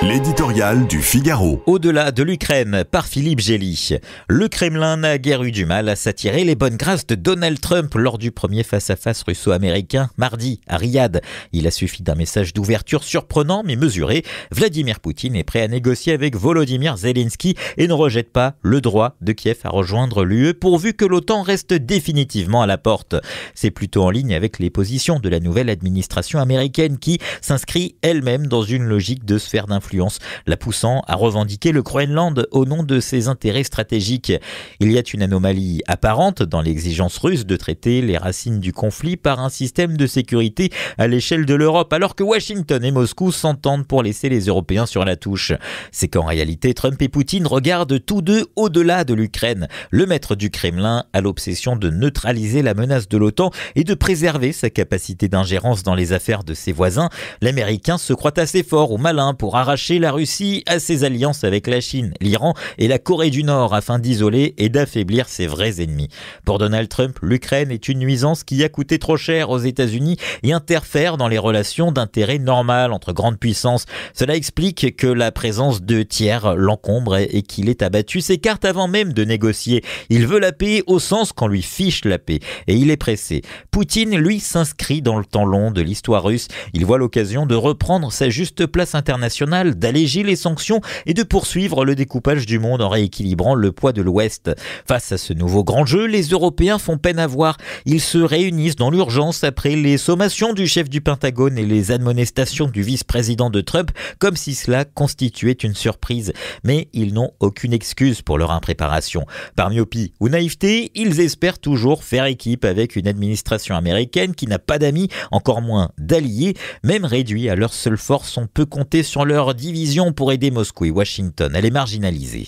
L'éditorial du Figaro. Au-delà de l'Ukraine, par Philippe Gély. Le Kremlin n'a guère eu du mal à s'attirer les bonnes grâces de Donald Trump lors du premier face-à-face russo-américain mardi à Riyad. Il a suffi d'un message d'ouverture surprenant mais mesuré. Vladimir Poutine est prêt à négocier avec Volodymyr Zelensky et ne rejette pas le droit de Kiev à rejoindre l'UE pourvu que l'OTAN reste définitivement à la porte. C'est plutôt en ligne avec les positions de la nouvelle administration américaine qui s'inscrit elle-même dans une logique de sphère d'influence, la poussant à revendiquer le Groenland au nom de ses intérêts stratégiques. Il y a une anomalie apparente dans l'exigence russe de traiter les racines du conflit par un système de sécurité à l'échelle de l'Europe, alors que Washington et Moscou s'entendent pour laisser les Européens sur la touche. C'est qu'en réalité, Trump et Poutine regardent tous deux au-delà de l'Ukraine. Le maître du Kremlin a l'obsession de neutraliser la menace de l'OTAN et de préserver sa capacité d'ingérence dans les affaires de ses voisins. L'Américain se croit assez fort ou malin pour arracher la Russie à ses alliances avec la Chine, l'Iran et la Corée du Nord afin d'isoler et d'affaiblir ses vrais ennemis. Pour Donald Trump, l'Ukraine est une nuisance qui a coûté trop cher aux États-Unis et interfère dans les relations d'intérêt normales entre grandes puissances. Cela explique que la présence de tiers l'encombre et qu'il est abattu ses cartes avant même de négocier. Il veut la paix au sens qu'on lui fiche la paix et il est pressé. Poutine, lui, s'inscrit dans le temps long de l'histoire russe. Il voit l'occasion de reprendre sa juste place internationale, d'alléger les sanctions et de poursuivre le découpage du monde en rééquilibrant le poids de l'Ouest. Face à ce nouveau grand jeu, les Européens font peine à voir. Ils se réunissent dans l'urgence après les sommations du chef du Pentagone et les admonestations du vice-président de Trump, comme si cela constituait une surprise. Mais ils n'ont aucune excuse pour leur impréparation. Par myopie ou naïveté, ils espèrent toujours faire équipe avec une administration américaine qui n'a pas d'amis, encore moins d'alliés. Même réduits à leur seule force, on peut compter sur leur division pour aider Moscou et Washington à les marginaliser.